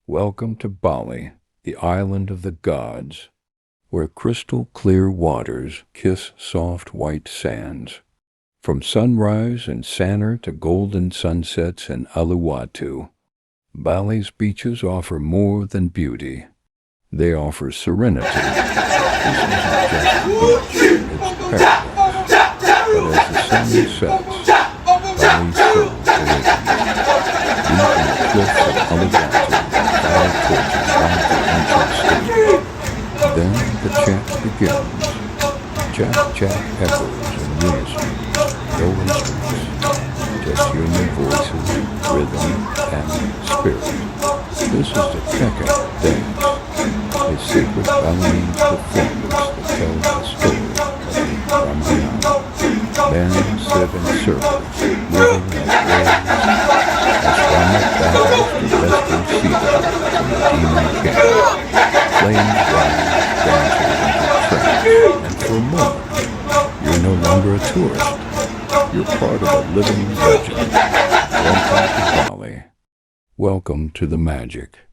Welcome to Bali, the island of the gods, where crystal clear waters kiss soft white sands. From sunrise in Sanur to golden sunsets in Uluwatu, Bali's beaches offer more than beauty. They offer serenity. This isn't just a beach, it's paradise. But as the sun sets, Bali's soul awakens. Deep in the cliffs of Uluwatu, fire torches haunt the ancient state. Then the chant begins. Jack echoes in unison, no instruments, just human voices, rhythm, and spirit. This is the Kecak dance, a sacred Balinese performance that tells the story of the Ramayana. Men sit in circles, moving like waves, as Rama battles to wrest their Sita from the demon king. Flames rise, dancers into trance, and for a moment, you're no longer a tourist. You're part of a living legend. Welcome to Bali. Welcome to the magic.